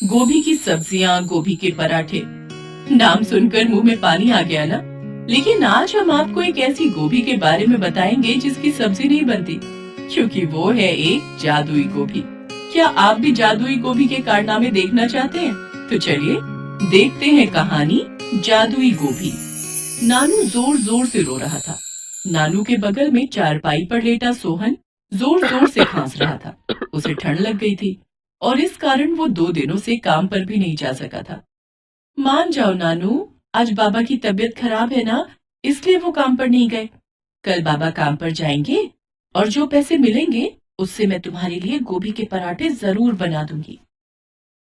गोभी की सब्जियां, गोभी के पराठे, नाम सुनकर मुंह में पानी आ गया ना। लेकिन आज हम आपको एक ऐसी गोभी के बारे में बताएंगे जिसकी सब्जी नहीं बनती, क्योंकि वो है एक जादुई गोभी। क्या आप भी जादुई गोभी के कारनामे देखना चाहते हैं? तो चलिए देखते हैं कहानी जादुई गोभी। नानू जोर जोर से रो रहा था। नानू के बगल में चारपाई पर लेटा सोहन जोर जोर से खांस रहा था। उसे ठंड लग गई थी और इस कारण वो 2 दिनों से काम पर भी नहीं जा सका था। मान जाओ नानू, आज बाबा की तबीयत खराब है ना, इसलिए वो काम पर नहीं गए। कल बाबा काम पर जाएंगे और जो पैसे मिलेंगे उससे मैं तुम्हारे लिए गोभी के पराठे जरूर बना दूंगी।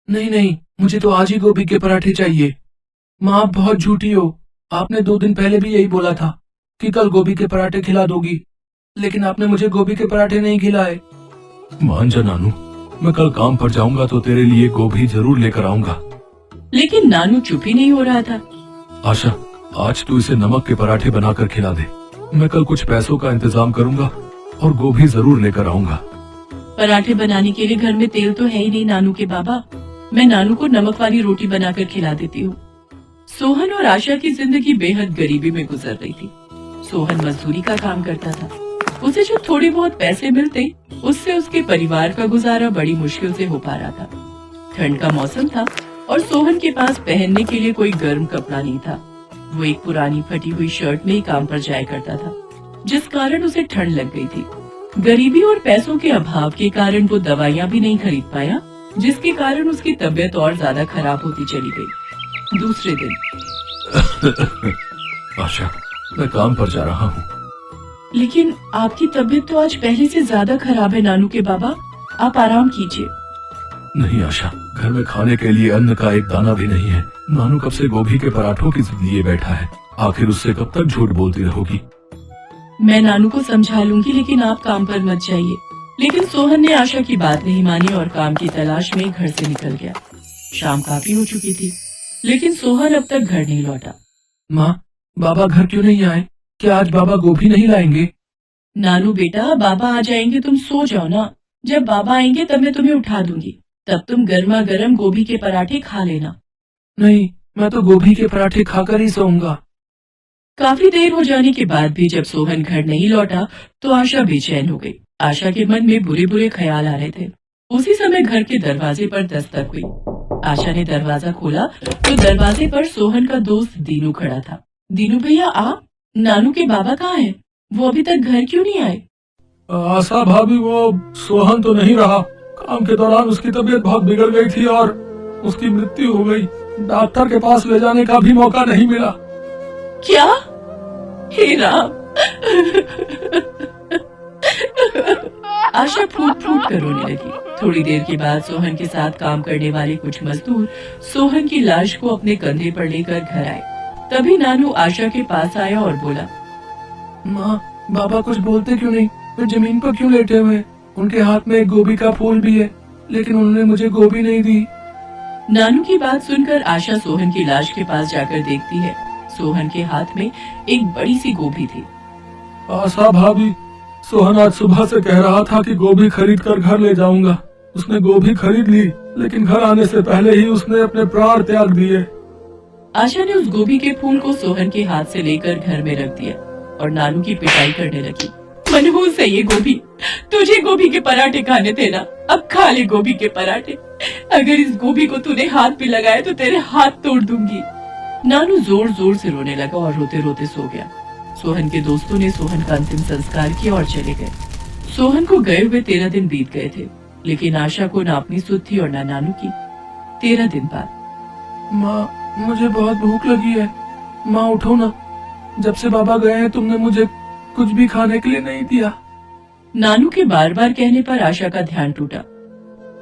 नहीं नहीं, मुझे तो आज ही गोभी के पराठे चाहिए। माँ, आप बहुत झूठी हो। आपने 2 दिन पहले भी यही बोला था कि कल गोभी के पराठे खिला दोगी, लेकिन आपने मुझे गोभी के पराठे नहीं खिलाए। मान जा नानू, मैं कल काम पर जाऊंगा तो तेरे लिए गोभी जरूर लेकर आऊंगा। लेकिन नानू चुप ही नहीं हो रहा था। आशा, आज तू इसे नमक के पराठे बनाकर खिला दे। मैं कल कुछ पैसों का इंतजाम करूंगा और गोभी जरूर लेकर आऊंगा। पराठे बनाने के लिए घर में तेल तो है ही नहीं नानू के बाबा। मैं नानू को नमक वाली रोटी बनाकर खिला देती हूँ। सोहन और आशा की जिंदगी बेहद गरीबी में गुजर रही थी। सोहन मजदूरी का काम करता था। उसे जो थोड़े बहुत पैसे मिलते उससे उसके परिवार का गुजारा बड़ी मुश्किल से हो पा रहा था। ठंड का मौसम था और सोहन के पास पहनने के लिए कोई गर्म कपड़ा नहीं था। वो एक पुरानी फटी हुई शर्ट में ही काम पर जाया करता था, जिस कारण उसे ठंड लग गई थी। गरीबी और पैसों के अभाव के कारण वो दवाइयाँ भी नहीं खरीद पाया, जिसके कारण उसकी तबीयत और ज्यादा खराब होती चली गई। दूसरे दिन आशा, मैं काम पर जा रहा हूँ। लेकिन आपकी तबीयत तो आज पहले से ज्यादा खराब है नानू के बाबा, आप आराम कीजिए। नहीं आशा, घर में खाने के लिए अन्न का एक दाना भी नहीं है। नानू कब से गोभी के पराठों की जिद लिए बैठा है। आखिर उससे कब तक झूठ बोलती रहोगी? मैं नानू को समझा लूंगी, लेकिन आप काम पर मत जाइए। लेकिन सोहन ने आशा की बात नहीं मानी और काम की तलाश में घर से निकल गया। शाम काफी हो चुकी थी, लेकिन सोहन अब तक घर नहीं लौटा। माँ, बाबा घर क्यों नहीं आए? क्या आज बाबा गोभी नहीं लाएंगे? नानू बेटा, बाबा आ जाएंगे, तुम सो जाओ ना। जब बाबा आएंगे तब मैं तुम्हें उठा दूंगी, तब तुम गर्मा गर्म गोभी के पराठे खा लेना। नहीं, मैं तो गोभी के पराठे खाकर ही सोऊंगा। काफी देर हो जाने के बाद भी जब सोहन घर नहीं लौटा तो आशा बेचैन हो गई। आशा के मन में बुरे बुरे ख्याल आ रहे थे। उसी समय घर के दरवाजे पर दस्तक हुई। आशा ने दरवाजा खोला तो दरवाजे पर सोहन का दोस्त दीनू खड़ा था। दीनू भैया, आप? नानू के बाबा कहाँ हैं? वो अभी तक घर क्यों नहीं आए? आशा भाभी, वो सोहन तो नहीं रहा। काम के दौरान उसकी तबीयत बहुत बिगड़ गई थी और उसकी मृत्यु हो गई। डॉक्टर के पास ले जाने का भी मौका नहीं मिला। क्या? हे राम! आशा फूट फूट कर रोने लगी। थोड़ी देर के बाद सोहन के साथ काम करने वाले कुछ मजदूर सोहन की लाश को अपने कंधे पर लेकर घर आए। तभी नानू आशा के पास आया और बोला, माँ, बाबा कुछ बोलते क्यों नहीं? वे जमीन पर क्यों लेटे हुए? उनके हाथ में एक गोभी का फूल भी है, लेकिन उन्होंने मुझे गोभी नहीं दी। नानू की बात सुनकर आशा सोहन की लाश के पास जाकर देखती है। सोहन के हाथ में एक बड़ी सी गोभी थी। आशा भाभी, सोहन आज सुबह से कह रहा था कि गोभी खरीद कर घर ले जाऊंगा। उसने गोभी खरीद ली, लेकिन घर आने से पहले ही उसने अपने प्राण त्याग दिए। आशा ने उस गोभी के फूल को सोहन के हाथ से लेकर घर में रख दिया और नानू की पिटाई करने लगी। मनहूस है ये गोभी, तुझे गोभी के पराठे खाने थे ना, अब खा ले गोभी के पराठे। अगर इस गोभी को तूने हाथ पे लगाया तो तेरे हाथ तोड़ दूंगी। नानू जोर जोर से रोने लगा और रोते रोते सो गया। सोहन के दोस्तों ने सोहन का अंतिम संस्कार किया और चले गए। सोहन को गए हुए 13 दिन बीत गए थे, लेकिन आशा को ना अपनी सुध थी और ना नानू की। 13 दिन बाद, माँ, मुझे बहुत भूख लगी है। माँ, उठो ना। जब से बाबा गए हैं तुमने मुझे कुछ भी खाने के लिए नहीं दिया। नानू के बार बार कहने पर आशा का ध्यान टूटा।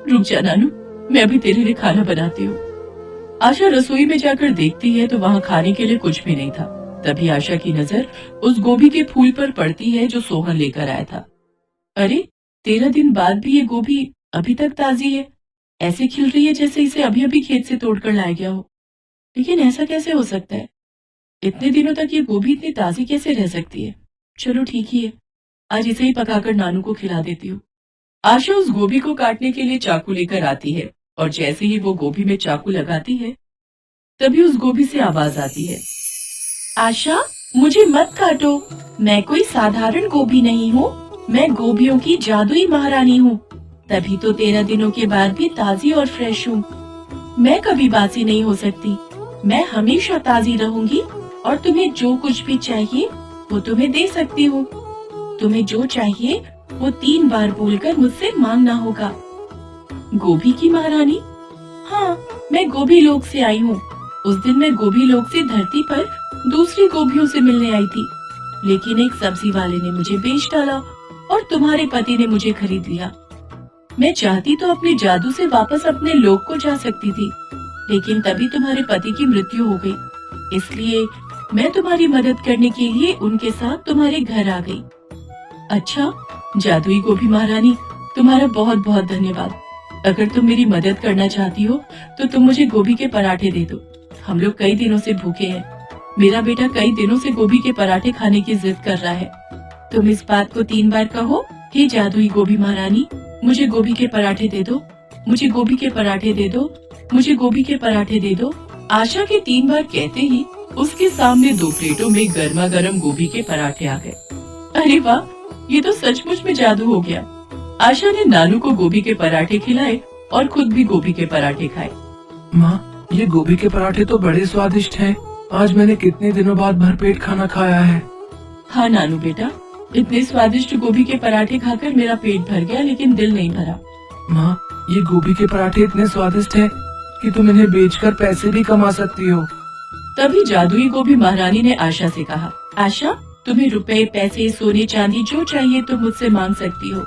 रुक जा नानू, मैं अभी तेरे लिए खाना बनाती हूँ। आशा रसोई में जाकर देखती है तो वहाँ खाने के लिए कुछ भी नहीं था। तभी आशा की नजर उस गोभी के फूल पर पड़ती है जो सोहन लेकर आया था। अरे, 13 दिन बाद भी ये गोभी अभी तक ताजी है। ऐसे खिल रही है जैसे इसे अभी अभी खेत से तोड़कर लाया गया हो। लेकिन ऐसा कैसे हो सकता है? इतने दिनों तक ये गोभी इतनी ताजी कैसे रह सकती है? चलो ठीक ही है, आज इसे ही पकाकर नानू को खिला देती हूँ। आशा उस गोभी को काटने के लिए चाकू लेकर आती है, और जैसे ही वो गोभी में चाकू लगाती है तभी उस गोभी से आवाज आती है, आशा, मुझे मत काटो। मैं कोई साधारण गोभी नहीं हूँ, मैं गोभियों की जादुई महारानी हूँ। तभी तो 13 दिनों के बाद भी ताजी और फ्रेश हूँ। मैं कभी बासी नहीं हो सकती। मैं हमेशा ताजी रहूंगी और तुम्हें जो कुछ भी चाहिए वो तुम्हें दे सकती हूँ। तुम्हें जो चाहिए वो 3 बार बोलकर मुझसे मांगना होगा। गोभी की महारानी? हाँ, मैं गोभी लोक से आई हूँ। उस दिन मैं गोभी लोक से धरती पर दूसरी गोभियों से मिलने आई थी, लेकिन एक सब्जी वाले ने मुझे बेच डाला और तुम्हारे पति ने मुझे खरीद लिया। मैं चाहती तो अपने जादू से वापस अपने लोक को जा सकती थी, लेकिन तभी तुम्हारे पति की मृत्यु हो गई। इसलिए मैं तुम्हारी मदद करने के लिए उनके साथ तुम्हारे घर आ गई। अच्छा, जादुई गोभी महारानी, तुम्हारा बहुत बहुत धन्यवाद। अगर तुम मेरी मदद करना चाहती हो तो तुम मुझे गोभी के पराठे दे दो। हम लोग कई दिनों से भूखे हैं। मेरा बेटा कई दिनों से गोभी के पराठे खाने की जिद कर रहा है। तुम इस बात को 3 बार कहो, हे जादुई गोभी महारानी, मुझे गोभी के पराठे दे दो, मुझे गोभी के पराठे दे दो, मुझे गोभी के पराठे दे दो। आशा के 3 बार कहते ही उसके सामने 2 प्लेटों में गर्मा गर्म गोभी के पराठे आ गए। अरे वाह, ये तो सचमुच में जादू हो गया। आशा ने नानू को गोभी के पराठे खिलाए और खुद भी गोभी के पराठे खाए। माँ, ये गोभी के पराठे तो बड़े स्वादिष्ट हैं। आज मैंने कितने दिनों बाद भरपेट खाना खाया है। हाँ नानू बेटा, इतने स्वादिष्ट गोभी के पराठे खाकर मेरा पेट भर गया, लेकिन दिल नहीं भरा। माँ, ये गोभी के पराठे इतने स्वादिष्ट हैं कि तुम इन्हें बेचकर पैसे भी कमा सकती हो। तभी जादुई गोभी महारानी ने आशा से कहा, आशा, तुम्हें रुपए, पैसे, सोने चांदी जो चाहिए तुम मुझसे मांग सकती हो।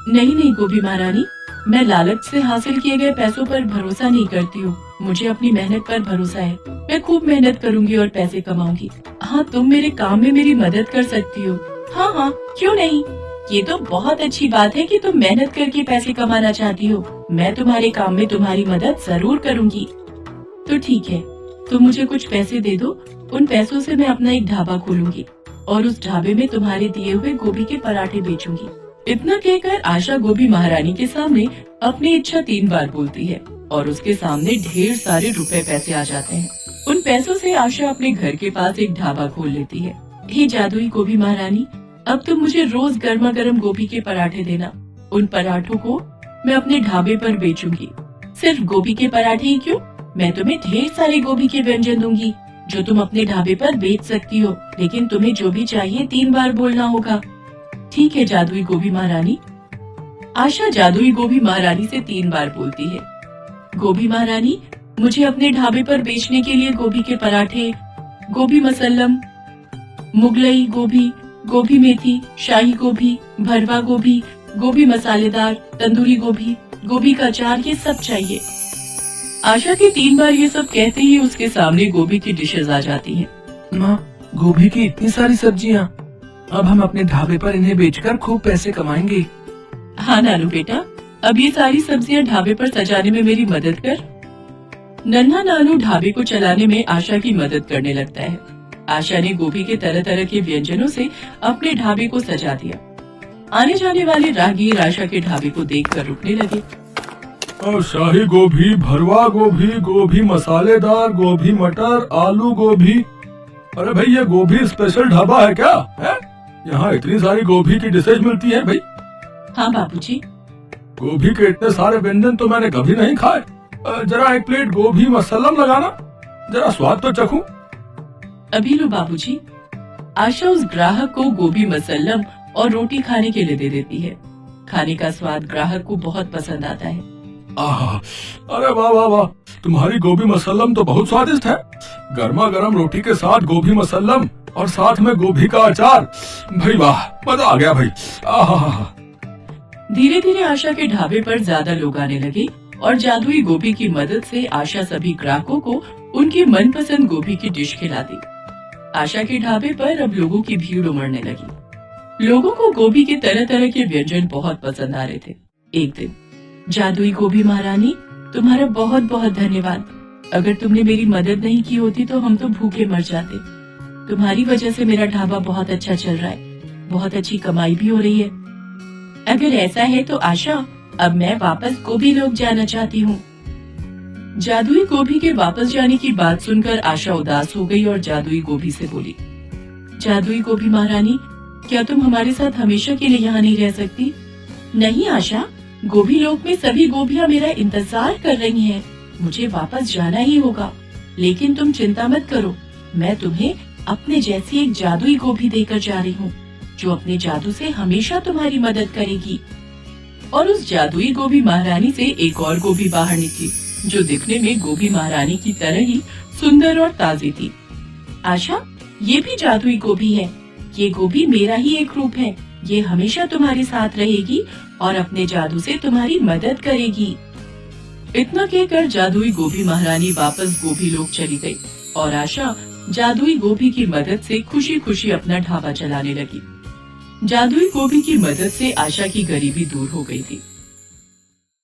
नहीं नहीं गोभी महारानी, मैं लालच से हासिल किए गए पैसों पर भरोसा नहीं करती हूँ। मुझे अपनी मेहनत पर भरोसा है। मैं खूब मेहनत करूंगी और पैसे कमाऊंगी। हाँ, तुम मेरे काम में मेरी मदद कर सकती हो। हाँ हाँ, क्यों नहीं। ये तो बहुत अच्छी बात है कि तुम मेहनत करके पैसे कमाना चाहती हो। मैं तुम्हारे काम में तुम्हारी मदद जरूर करूंगी। तो ठीक है, तुम मुझे कुछ पैसे दे दो। उन पैसों से मैं अपना एक ढाबा खोलूंगी और उस ढाबे में तुम्हारे दिए हुए गोभी के पराठे बेचूंगी। इतना कहकर आशा गोभी महारानी के सामने अपनी इच्छा 3 बार बोलती है और उसके सामने ढेर सारे रुपए पैसे आ जाते हैं। उन पैसों से आशा अपने घर के पास एक ढाबा खोल लेती है। हे जादुई गोभी महारानी, अब तुम मुझे रोज गर्मा गर्म गोभी के पराठे देना। उन पराठों को मैं अपने ढाबे पर बेचूंगी। सिर्फ गोभी के पराठे ही क्यों, मैं तुम्हें ढेर सारे गोभी के व्यंजन दूंगी जो तुम अपने ढाबे पर बेच सकती हो, लेकिन तुम्हें जो भी चाहिए 3 बार बोलना होगा। ठीक है जादुई गोभी महारानी। आशा जादुई गोभी महारानी से 3 बार बोलती है, गोभी महारानी, मुझे अपने ढाबे पर बेचने के लिए गोभी के पराठे, गोभी मसल्लम, मुगलई गोभी, गोभी मेथी, शाही गोभी, भरवा गोभी, गोभी मसालेदार, तंदूरी गोभी, गोभी का अचार, ये सब चाहिए। आशा के 3 बार ये सब कहते ही उसके सामने गोभी की डिशेज आ जाती हैं। माँ, गोभी की इतनी सारी सब्जियाँ, अब हम अपने ढाबे पर इन्हें बेचकर खूब पैसे कमाएंगे। हाँ नानू बेटा, अब ये सारी सब्जियां ढाबे पर सजाने में मेरी मदद कर। नन्हा नानू ढाबे को चलाने में आशा की मदद करने लगता है। आशा ने गोभी के तरह तरह के व्यंजनों से अपने ढाबे को सजा दिया। आने जाने वाले राहगीर आशा के ढाबे को देखकर रुकने लगे। और शाही गोभी, भरवा गोभी, गोभी मसालेदार, गोभी मटर, आलू गोभी। अरे भाई, ये गोभी स्पेशल ढाबा है क्या? है? यहाँ इतनी सारी गोभी की डिशेज मिलती है भाई? हाँ बाबूजी। गोभी के इतने सारे व्यंजन तो मैंने कभी नहीं खाए। जरा 1 प्लेट गोभी मसल्लम लगाना, जरा स्वाद तो चखूं। अभी लो बाबूजी। आशा उस ग्राहक को गोभी मसल्लम और रोटी खाने के लिए दे देती है। खाने का स्वाद ग्राहक को बहुत पसंद आता है। आहा, अरे वाह वाह वाह, तुम्हारी गोभी मसल्लम तो बहुत स्वादिष्ट है। गर्मा गर्म रोटी के साथ गोभी मसल्लम और साथ में गोभी का अचार, भाई वाह, मजा आ गया भाई। आहा। धीरे धीरे आशा के ढाबे पर ज्यादा लोग आने लगे और जादुई गोभी की मदद से आशा सभी ग्राहकों को उनकी मनपसंद गोभी की डिश खिलाती। आशा के ढाबे पर अब लोगों की भीड़ उमड़ने लगी। लोगों को गोभी के तरह तरह के व्यंजन बहुत पसंद आ रहे थे। एक दिन, जादुई गोभी महारानी, तुम्हारा बहुत बहुत धन्यवाद। अगर तुमने मेरी मदद नहीं की होती तो हम तो भूखे मर जाते। तुम्हारी वजह से मेरा ढाबा बहुत अच्छा चल रहा है, बहुत अच्छी कमाई भी हो रही है। अगर ऐसा है तो आशा, अब मैं वापस गोभी लोक जाना चाहती हूँ। जादुई गोभी के वापस जाने की बात सुनकर आशा उदास हो गई और जादुई गोभी से बोली, जादुई गोभी महारानी, क्या तुम हमारे साथ हमेशा के लिए यहाँ नहीं रह सकती? नहीं आशा, गोभी लोक में सभी गोभियाँ मेरा इंतजार कर रही हैं। मुझे वापस जाना ही होगा। लेकिन तुम चिंता मत करो, मैं तुम्हें अपने जैसी एक जादुई गोभी देकर जा रही हूँ, जो अपने जादू से हमेशा तुम्हारी मदद करेगी। और उस जादुई गोभी महारानी से एक और गोभी बाहर निकली, जो दिखने में गोभी महारानी की तरह ही सुंदर और ताजी थी। आशा, ये भी जादुई गोभी है। ये गोभी मेरा ही एक रूप है। ये हमेशा तुम्हारे साथ रहेगी और अपने जादू से तुम्हारी मदद करेगी। इतना कहकर जादुई गोभी महारानी वापस गोभी लोक चली गई और आशा जादुई गोभी की मदद से खुशी खुशी अपना ढाबा चलाने लगी। जादुई गोभी की मदद से आशा की गरीबी दूर हो गई थी।